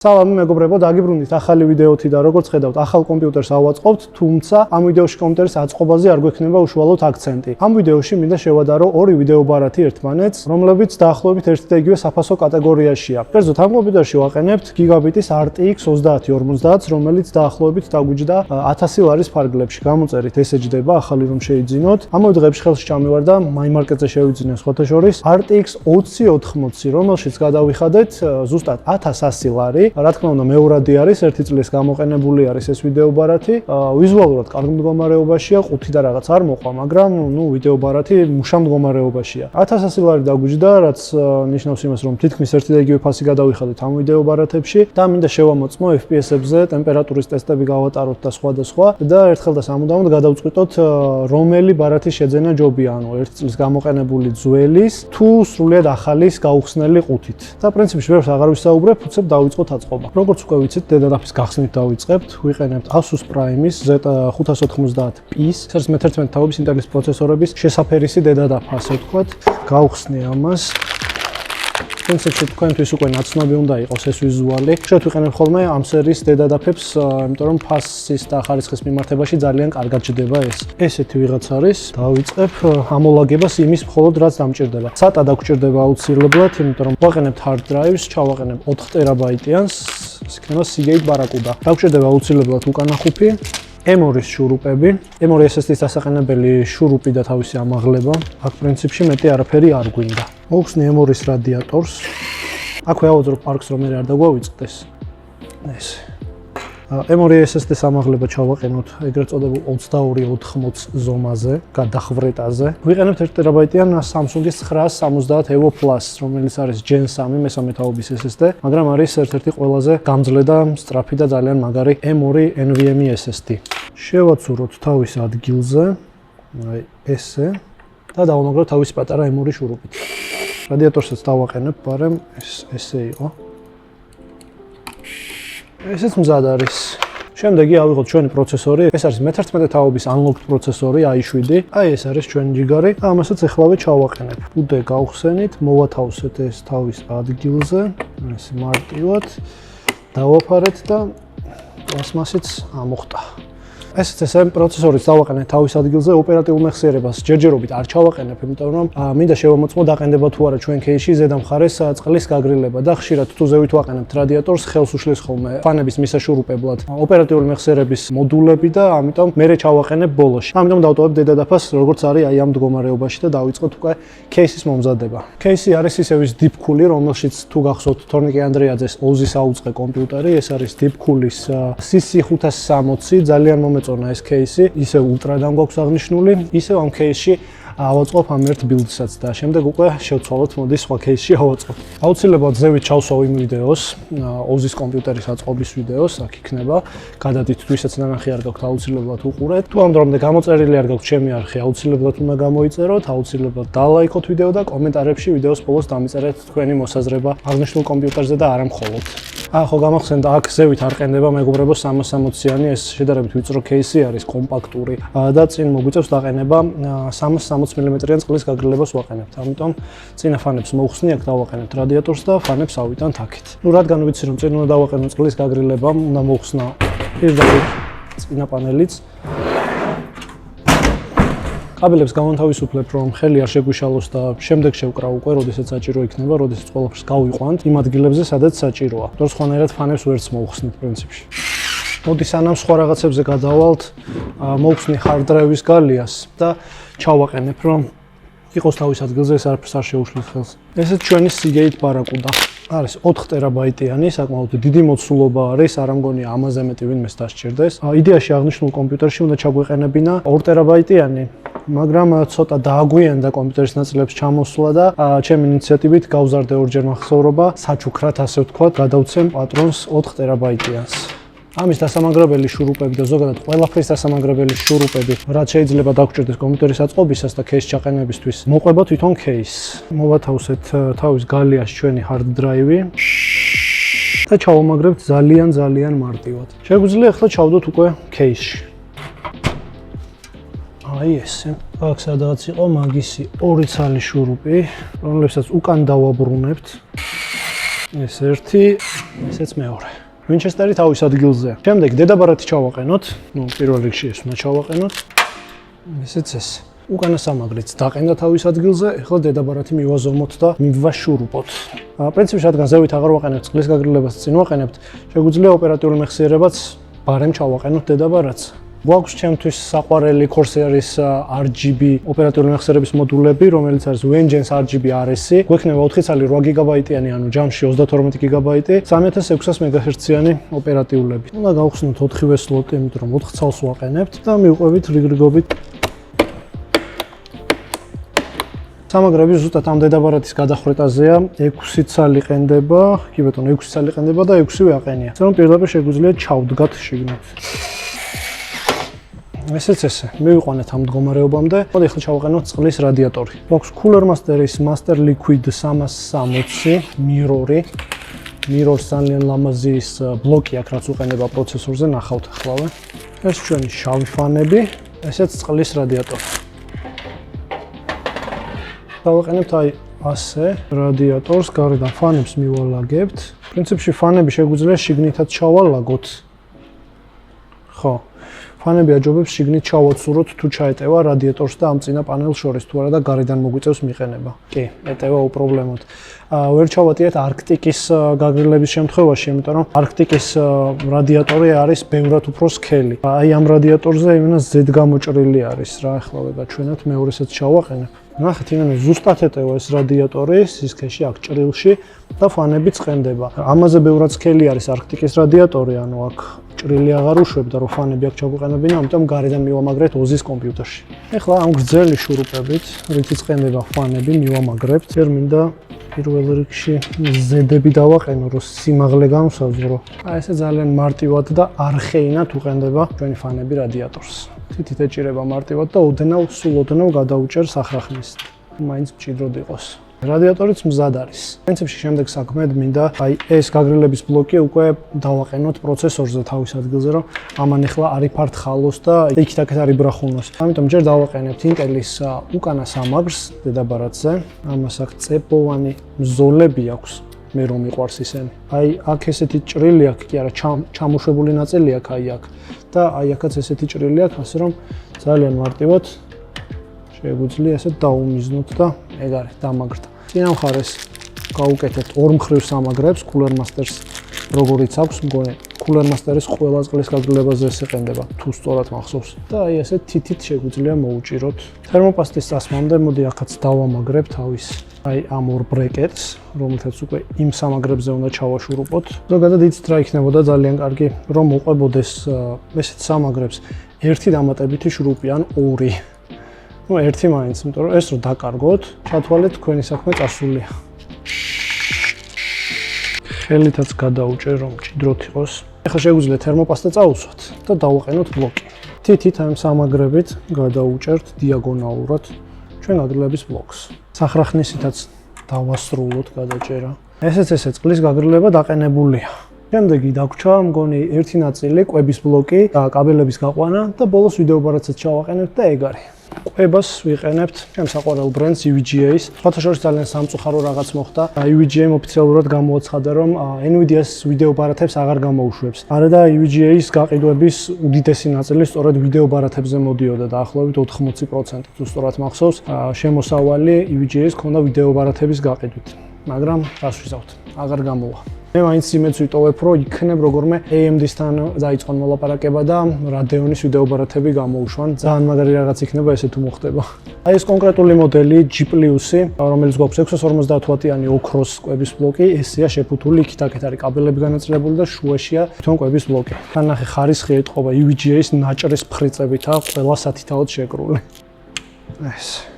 Სალამი მეგობრებო, დაგიბრუნდით ახალი ვიდეოთი და როგორც ხედავთ, ახალ კომპიუტერს ავაწყობთ, თუმცა ამ ვიდეოში კომპიუტერის აწყობაზე არ გვექნება უშუალოდ აქცენტი. ამ ვიდეოში მინდა შევადარო ორი ვიდეო ბარათი ერთმანეთს, რომლებიც დაახლოებით ერთი და იგივე საფასო კატეგორიაშია. კერძოდ, ამ კომპიუტერში ვაყენებთ გიგაბიტის RTX 3050-ს, რომელიც დაახლოებით დაგვიჯდა 1000 ლარის ფარგლებში. გამოწერით ესე ჯდება, ახალი რომ შეიძინოთ. ამავე დღეებში ხელში ჩამივარდა მაიმარკეტზე შევიძინე სხვათა შორის RTX 2080, რომელშიც გადავიხადეთ ზუსტად 1100 ლარი. რა თქმა უნდა, მეორადი არის, ერთი წლის გამოყენებული არის ეს ვიდეო ბარათი. ვიზუალურად კარგ მდგომარეობაშია, ყუთი და რაღაც არ მოყვა, მაგრამ ვიდეო ბარათი მუშა მდგომარეობაშია. 1100 ლარი დაგვიჯდა, რაც ნიშნავს იმას, რომ თითქმის ერთი და იგივე ფასი გადავიხადეთ ამ ვიდეო ბარათებში და მინდა შევამოწმო FPS-ებზე, ტემპერატურის ტესტები გავატაროთ და სხვა და ერთხელ და სამუდამოდ გადავწყვიტოთ, რომელი ბარათი შეძენა ჯობია, ანუ ერთი წლის გამოყენებული ძველის თუ სრულიად ახალის გაუხსნელი ყუთით. და პრინციპში ვერც აღარ ვისაუბრებ, უცებ დავიწყოთ აწყობა. Როგორც უკვე ვიცით, დედადაფის გახსნით დავიწყებთ. Ვიყენებთ ASUS PRIME Z590-P-ს, ეს არის მე-11 თაობის ინტელის პროცესორების შესაფერისი დედადაფა, ასე ვთქვათ. გავხსნე ამას. პრინციპში თქვენთვის უკვე ნაცნობი უნდა იყოს ეს ვიზუალი. შევთ ვიყენებ ხოლმე ამ სერიის დედადაფებს, იმიტომ რომ ფასის და ხარისხის მიმართებაში ძალიან კარგად ჯდება ეს. ესეთი ვიღაც არის. დავიწყებ ამოლაგებას იმის მხოლოდ რაც დამჭირდება. SATA დაგჭირდება აუცილებლად, იმიტომ რომ ვაყენებთ hard drives, ჩავაყენებ 4 ტერაბაიტიანს, ეს იქნება Seagate Barracuda. დაგჭირდება აუცილებლად უკანა ხუფი. M2-ის შურუპები, M2 SSD-ის დასაყენებელი შურუპი და თავისი ამაღლება. აქ პრინციპში მეტი არაფერი არ გვინდა. მოვხსნი M2-ის რადიატორს. აქვე ავაძრობ პარკს, რომ მე არ დაგვავიწყდეს. ეს. M2 SSD-ის ამაღლება ჩავაყენოთ ეგრეთ წოდებულ 2280 ზომაზე, გადახვრეტაზე. ვიყენებთ 1 ტერაბაიტიან Samsung-ის 970 EVO Plus, რომელიც არის Gen 3 მესამე თაობის SSD, მაგრამ არის ერთ-ერთი ყველაზე გამძლე და სწრაფი და ძალიან მაგარი M2 NVMe SSD. შევაცუროთ თავის ადგილზე, აი ესე და დავამაგროთ თავისი პატარა M2 შურუპით. რადიატორსაც დავაყენებ, მაგრამ ესე იყო. ესეც მზად არის. შემდეგი ავიღოთ ჩვენი პროცესორი. ეს არის მე-11 თაობის unlocked პროცესორი i7. აი ეს არის ჩვენი ჯიგარი და ამასაც ეხლავე ჩავაყენებ. უდე გავხსენით, მოვათავსეთ ეს თავის ადგილზე, ეს მარტივად. დავაფარეთ და პლასმასიც ამოხტა. ესეც ესე პროცესორიც დავაყენეთ თავის ადგილზე, ოპერატიულ მეხსიერებას ჯერჯერობით არ ჩავაყენებ, იმიტომ რომ მინდა შევამოწმო დაყენდება თუ არა ჩვენ ქეიში ზედა მხარეს წყლის გაგრილება და ხშირად თუ ზევით ვაყენებთ რადიატორს, ხელს უშლის ხოლმე ფანების მისაშურუპებლად ოპერატიული მეხსიერების მოდულები და ამიტომ მერე ჩავაყენებ ბოლოში. ამიტომ დავტოვებ დედადაფას, როგორც არის აი ამ მდგომარეობაში და დავიწყოთ უკვე ქეისის მომზადება. ქეისი არის ისევ ის Deepcool-ი, რომელშიც თუ გახსოვთ თორნიკე ანდრეაძეს OZ-ის აუწყე კომპიუტერი, ეს არის Deepcool-ის CC560, ძალიან წონა ეს ქეისი, ისევ ულტრადამ გვაქვს აღნიშნული, ისევ ამ ქეისში ავაწყობ ამ ერთ ბილდსაც და შემდეგ უკვე შევცვალოთ, მოდი სხვა ქეისში ავაწყობ. აუცილებლად ზევით ჩავსვავ იმ ვიდეოს, OZ-ის კომპიუტერის აწყობის ვიდეოს, აქ იქნება. გადადით, თუ ისაც ნანახი არ გაქვთ, აუცილებლად უყურეთ. თუ ამ დრომდე გამოწერილი არ გაქვთ ჩემი არხი, აუცილებლად უნდა გამოიწეროთ, აუცილებლად დალაიქოთ ვიდეო და კომენტარებში ვიდეოს ბოლოს დამიწერეთ თქვენი მოსაზრება აღნიშნულ კომპიუტერზე და არა მხოლოდ. ხო გამახსენდა, აქ ზევით არ ყენდება მეგობრებო 360-იანი, ეს შედარებით ვიწრო ქეისი არის, კომპაქტური და წინ მოგვიწევს დაყენება 360 მმ-იან წყლის გაგრილებას ვაყენებთ. ამიტომ წინა ფანებს მოვხსნი, აქ დავაყენებთ რადიატორს და ფანებს ავიტანთ აქეთ. რადგან ვიცი რომ წინ უნდა დავაყენო წყლის გაგრილება, უნდა მოვხსნა პირდაპირ წინა პანელიც. კაბელებს გამონთავისუფლებ, რომ ხელი არ შეგვიშალოს და შემდეგ შევკრავ უკვე, როდესაც საჭირო იქნება, როდესაც ყველაფერს გავიყვანთ იმ ადგილებზე, სადაც საჭიროა. თორე სხვანაირად ფანებს ვერც მოვხსნით პრინციპში. მოდი სანამ სხვა რაღაცებზე გადავალთ, მოვხსნი hard drive-ის გალიას და ჩავაყენებ, რომ იყოს თავის ადგილზე, ეს არაფერს არ შეუშლის ხელს. ესეც ჩვენი Seagate Barracuda. არის 4 ტერაბაიტიანი, საკმაოდ დიდი მოცულობა არის, არ ამგონია ამაზე მეტი ვინმეს დასჭირდეს. იდეაში აღნიშნულ კომპიუტერში უნდა ჩაგვეყენებინა 2 ტერაბაიტიანი, მაგრამ ცოტა დააგვიანდა კომპიუტერის ნაწილებს ჩამოსვლა და ჩემი ინიციატივით გავზარდე ორჯერ მახსოვრობა, საჩუქრად ასე ვთქვათ, გადავცემ პატრონს 4 ტერაბაიტიანს. ამის დასამაგრებელი შურუპები და ზოგადად ყველაფრის დასამაგრებელი შურუპები, რაც შეიძლება დაგჭირდეს კომპიუტერის აწყობისას და ქეის ჩაყენებისთვის, მოყვება თვითონ ქეისს. მოვათავსეთ თავის გალიას ჩვენი hard drive-ი და ჩავამაგრებთ ძალიან მარტივად. შეგვიძლია ახლა ჩავდოთ უკვე ქეისში. აი ესე. აქ სადღაც იყო მაგისი 2 ცალი შურუპი, რომლებსაც უკან დავაბრუნებთ. ეს ერთი ესეც მეორე. ვინჩესტერი თავის ადგილზე. შემდეგ დედაბარათი ჩავაყენოთ. ნუ პირველ რიგში ეს უნდა ჩავაყენოთ. ესეც ეს. უკანა სამაგრიც დაყენდა თავის ადგილზე, ეხლა დედაბარათი მივაზომოთ და მივაშურუპოთ. პრინციპში რადგან ზევით აღარ ვაყენებთ, წყლის გაგრილებას წინ ვაყენებთ, შეგვიძლია ოპერატიული მეხსიერებაც ბარემ ჩავაყენოთ დედაბარათს. გვაქვს ჩემთვის საყვარელი Corsair-ის RGB ოპერატიული მეხსიერების მოდულები, რომელიც არის EVGA RGB RS. გვექნება 4 ცალი 8 გიგაბაიტიანი, ანუ ჯამში 32 გიგაბაიტი, 3600 MHz-იანი ოპერატიულები. უნდა გავხსნოთ 4-ვე სლოტი, იმიტომ რომ 4 ცალს ვაყენებთ და მივყვებით რიგრიგობით. სამაგრები ზუსტად ამ დედაბარათის გადახრეტაზეა, 6 ცალი ყენდება, კი ბატონო, 6 ცალი ყენდება და 6-ვე აყენია. ასე რომ პირდაპირ შეგვიძლია ჩავდგათ შიგნით. ესეც ესე, მივიყვანეთ ამ მდგომარეობამდე. მოდი ახლა ჩავაყენოთ წყლის რადიატორი. გვაქვს Cooler Master-ის Master Liquid 360 მირორი. მირორს ძალიან ლამაზი ის ბლოკი აქვს, რაც უყენდება პროცესორზე, ნახავთ ახლავე. ეს ჩვენი შავი ფანები, ესეც წყლის რადიატორი. დავაყენებთ აი ასე რადიატორს, გარედან ფანებს მივალაგებთ. პრინციპში ფანები შეგვიძლია შიგნითაც ჩავალაგოთ. ხო. ფანები აჯობებს შიგნით ჩავაცუროთ თუ ჩაეტევა რადიატორს და ამ წინა პანელს შორის თუ არა და გარედან მოგვიწევს მიყენება. კი, ეტევა უპრობლემოდ. ვერ ჩავატიეთ არქტიკის გაგრილების შემთხვევაში, იმიტომ რომ არქტიკის რადიატორი არის ბევრად უფრო სქელი. აი ამ რადიატორზე იმენა Z გამოჭრილი არის რა, ახლავე გაჩვენებთ, მეორესაც ჩავაყენებ. ნახეთ, იმენა ზუსტად ეტევა ეს რადიატორი სისქეში აქ ჭრილში და ფანებიც ყენდება. ამაზე ბევრად სქელი არის არქტიკის რადიატორი, ანუ აქ ჭრილი აღარ უშვებდა რომ ფანები აქ ჩაგვიყენებინა, ამიტომ გარედან მივამაგრეთ ოზის კომპიუტერში. ეხლა ამ გრძელი შურუპებით, რითიც ყენდება ფანები, მივამაგრებთ. ჯერ მინდა პირველ რიგში ზედები დავაყენო, რომ სიმაღლე განვსაზღვრო. აი ესე ძალიან მარტივად და არხეინად უყენდება ჩვენი ფანები რადიატორს. თითით ეჭირება მარტივად და ოდნავ სულ ოდნავ გადაუჭერს ახრახნის. მაინც მჭიდროდ იყოს. რადიატორიც მზად არის. პრინციპში შემდეგ საქმედ მინდა აი ეს გაგრილების ბლოკი უკვე დავაყენოთ პროცესორზე თავის ადგილზე, რომ ამან ახლა არ იფართ ხალოს და იქით-აქეთ არ იბრახუნოს. ამიტომ ჯერ დავაყენებთ Intel-ის უკანა სამაგრს დედაბარათზე. ამას აქ წებოვანი მზოლები აქვს. მე რომ მიყვარს ისინი. აი აქ ესეთი ჭრილი აქვს, კი არა, ჩამოშვებული ნაწილი აქვს აი აქ და აი აქაც ესეთი ჭრილი აქვს, ასე რომ ძალიან მარტივად შეგვიძლია ესე დაუმიზნოთ და ეგ არის დამაგრდა. წინა მხარეს გავუკეთებთ ორმხრივ სამაგრებს Cooler Master-ს, როგორიც აქვს, მგონი Cooler Master-ის ყველა წყლის გაგრილებაზე ეს ეყენდება, თუ სწორად მახსოვს. და აი ესე თითით შეგვიძლია მოუჭიროთ. თერმოპასტის წასმამდე მოდი ახაც დავამაგრებ თავის აი ამ ორ ბრეკეტს, რომელთაც უკვე იმ სამაგრებზე უნდა ჩავაშურუპოთ. ზოგადად იცით რა იქნებოდა ძალიან კარგი, რომ მოყვებოდეს ესეთ სამაგრებს ერთი დამატებითი შრუპი ან ორი. ну ერთი მაინც, იმიტომ რომ ეს რო დაკარგოთ, ჩათვალეთ თქვენი საქმე წასულია. ხელითაც გადაუჭერ, რომ მჭიდროდ იყოს. ეხლა შეგვიძლია თერმოპასტა წაუსვათ და დავაყენოთ ბლოკი. თითით ამ სამაგრებით გადაუჭერთ დიაგონალურად ჩვენ გაგრილების ბლოკს. სახრახნისითაც დავასრულოთ გადაჭერა. ესეც ესე წყლის გაგრილება დაყენებულია. შემდეგი დაგვრჩა მგონი ერთი ნაწილი კვების ბლოკი და კაბელების გაყვანა და ბოლოს ვიდეო ბარათსაც ჩავაყენებთ და ეგ არის. კვებას ვიყენებთ ჩემს საყვარელ ბრენდს EVGA-ის. სხვათა შორის ძალიან სამწუხარო რაღაც მოხდა. EVGA-მ ოფიციალურად გამოაცხადა, რომ NVIDIA-ს ვიდეო ბარათებს აღარ გამოუშვებს. არა და EVGA-ის გაყიდვების უდიდესი ნაწილი სწორედ ვიდეო ბარათებზე მოდიოდა და ახლობით 80% თუ სწორად მახსოვს, შემოსავალი EVGA-ის ქონდა ვიდეო ბარათების გაყიდვით. მაგრამ რას ვიზავთ? აღარ გამოვა. მე მაინც იმედს ვიტოვებ, რომ იქნებ როგორმე AMD-სთან დაიწყონ მოლაპარაკება და Radeon-ის ვიდეო ბარათები გამოუშვან. ძალიან მაგარი რაღაც იქნება ესე თუ მოხდება. აი ეს კონკრეტული მოდელი G+, რომელიც გვაქვს 650 ვატიანი ოქროს კვების ბლოკი, ესეა შეფუთული, იქით-აქეთ არის კაბელები განაწილებული და შუაშია თვითონ კვების ბლოკი. თან ნახე ხარისხი ეტყობა EVGA-ის ნაჭრის ფრიწებითა ყველა სათითაოდ შეკრული. ეს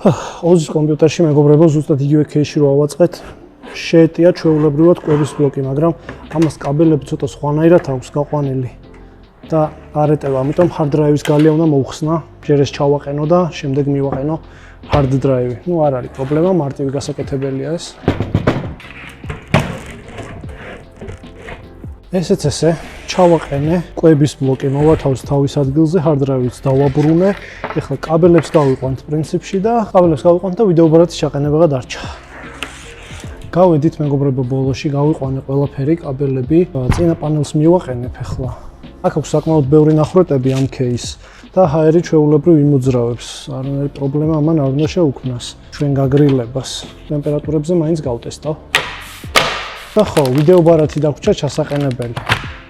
ოზის კომპიუტერში მეგობრებო, ზუსტად იგივე кейსში რო ავაწყეთ, შეეტია ჩვეულებრივად კვების ბლოკი, მაგრამ ამას კაბელები ცოტა სხვანაირად აქვს გაყვანილი და არ ეტევა, ამიტომ hard drive-ის გალია უნდა მოუხსნა, ჯერ ეს ჩავაყენო და შემდეგ მივაყენო hard drive-ი. ნუ არ არის პრობლემა, მარტივი გასაკეთებელია ეს. ესეც ესე, ჩავაყენე კვების ბლოკი, მოვათავს თავის ადგილზე, hard drive-იც დავაბრუნე. ეხლა კაბელებს გავიყვანთ პრინციპში და კაბელებს გავიყვანთ და ვიდეო ბარათის ჩაყენება დარჩა. გავედით მეგობრებო ბოლოში, გავიყვანე ყველაფერი, კაბელები, წინა პანელს მივაყენებ ახლა. აქ აქვს საკმაოდ ბევრი ნახრეტები ამ кейს და ჰაერი ჩვეულებრივ იმოძრავებს. არანაირი პრობლემა ამან არ უნდა შეუქმნას ჩვენ გაგრილებას. ტემპერატურებზე მაინც გავტესტავ. და ხო, ვიდეო ბარათი დაგვრჩა ჩასაყენებელი.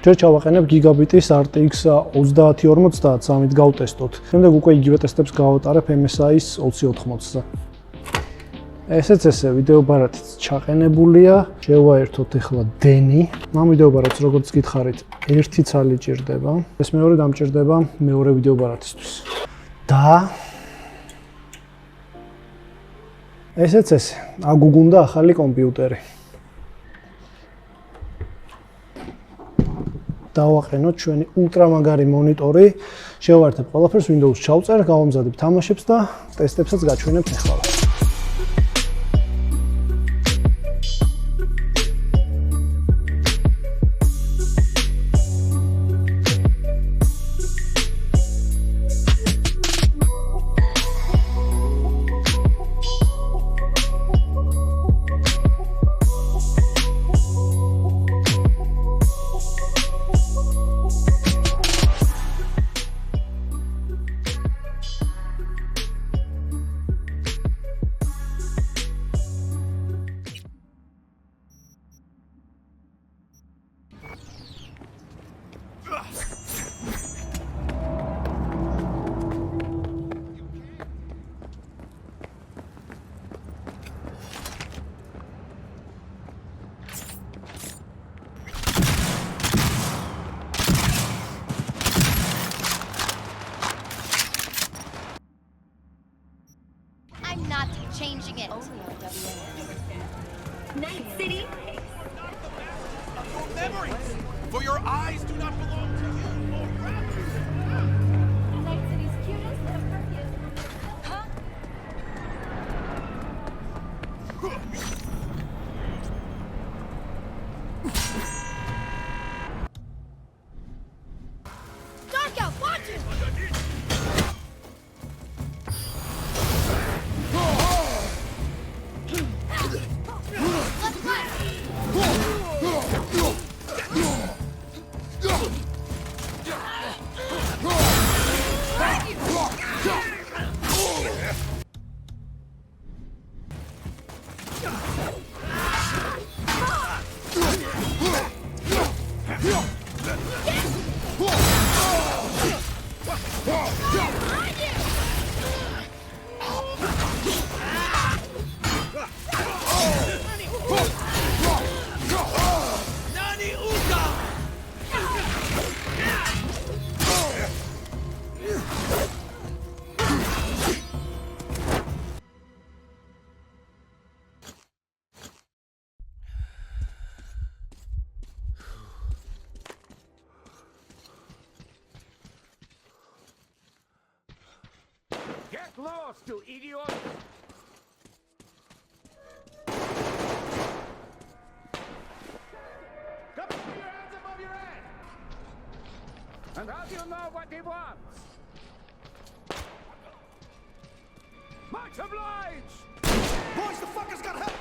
ჯერ ჩავაყენებ გიგაბიტის RTX 3050 ამით გავტესტოთ. შემდეგ უკვე იგივე ტესტებს გავატარებ MSI-ის 2080-ზე. ესეც ესე ვიდეო ბარათიც ჩაყენებულია. შევაერთოთ ახლა დენი. ამ ვიდეო ბარათს როგორც გითხარით, ერთი ცალი ჭირდება. ეს მეორე დამჭირდება მეორე ვიდეო ბარათისთვის. და ესეც ესე, აგუგუნდა ახალი კომპიუტერი. დავაყენოთ ჩვენი ულტრამაგარი მონიტორი, შევაერთებ ყველაფერს, Windows-ს ჩავწერ, გავამზადებ თამაშებს და ტესტებსაც გაჩვენებთ ახლა. Not changing it. Night City. Memories, for your eyes do not belong to you. Night City's cutest and prettiest. Huh? Dark out, watch it! Get lost, you idiot! Come on, put your hands above your head! And how do you know what he wants? Much obliged! Boys, the fucker's got help!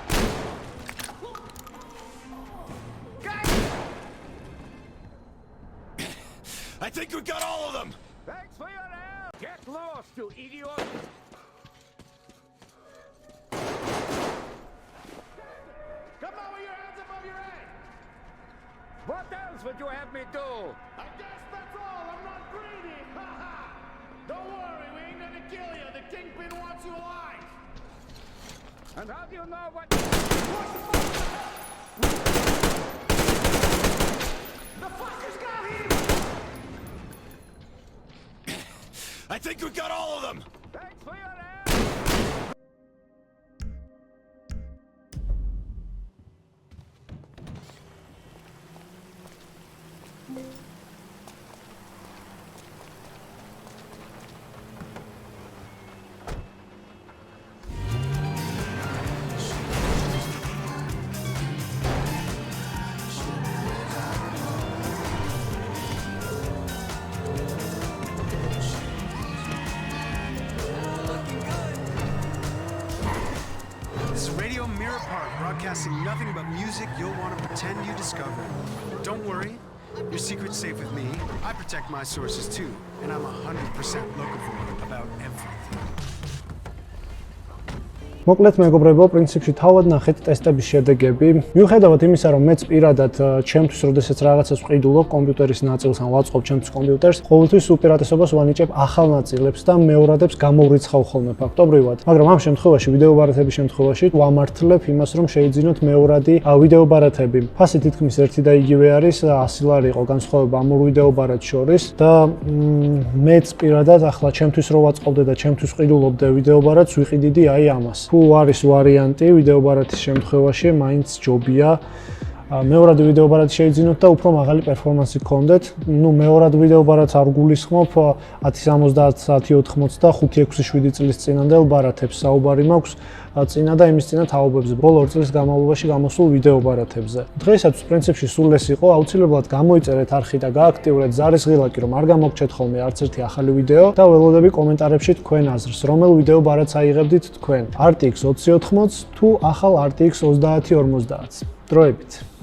I think we got all of them! Thanks for your help! Get lost, you idiot! Come on with your hands above your head! What else would you have me do? I guess that's all. I'm not greedy. Ha ha! Don't worry, we ain't gonna kill you. The Kingpin wants you alive. And how do you know what? What the fuck? The fuckers got him! I think we got all of them. Thanks for your help. amassing nothing but music you'll want to pretend you discovered. Don't worry, your secret's safe with me. I protect my sources too, and I'm 100% locavore about everything. მოკლედ მეგობრებო, პრინციპში თავად ნახეთ ტესტების შედეგები. მიუხედავად იმისა, რომ მეც პირადად ჩემთვის, როდესაც რაღაცას ვყიდულობ კომპიუტერის ნაწილს ან ვაწყობ ჩემთვის კომპიუტერს, ყოველთვის უპირატესობას ვანიჭებ ახალ ნაწილებს და მეორადებს გამოვრიცხავ ხოლმე ფაქტობრივად. მაგრამ ამ შემთხვევაში, ვიდეო ბარათების შემთხვევაში, ვამართლებ იმას, რომ შეიძინოთ მეორადი ვიდეო ბარათები. ფასი თითქმის ერთი და იგივე არის, 100 ლარი იყო განსხვავება ამ ორ ვიდეო ბარათს შორის და მეც პირადად ახლა ჩემთვის რო ვაწყობდე და ჩემთვის ვყიდულობდე ვიდეო ბარათს, ვიყიდიდი აი ამას. თუ არის ვარიანტი ვიდეო ბარათის შემთხვევაში, მაინც ჯობია მეორადი ვიდეო ბარათი შეიძინოთ და უფრო მაღალი პერფორმანსი გქონდეთ. ნუ მეორად ვიდეო ბარათს არ გულისხმობ 1070, 1080 და 5-6-7 წლის წინანდელ ბარათებს. საუბარი მაქვს წინა და იმის წინა თაობებზე, ბოლო 2 წლის განმავლობაში გამოსულ ვიდეო ბარათებზე. დღეისათვის პრინციპში სულ ეს იყო, აუცილებლად გამოიწერეთ არხი და გააქტიურეთ ზარისღილაკი, რომ არ გამოგჩეთ ხოლმე არც ერთი ახალი ვიდეო და ველოდები კომენტარებში თქვენ აზრს, რომელ ვიდეო ბარათს აიღებდით თქვენ, RTX 2080 თუ ახალ RTX 3050. დროებით.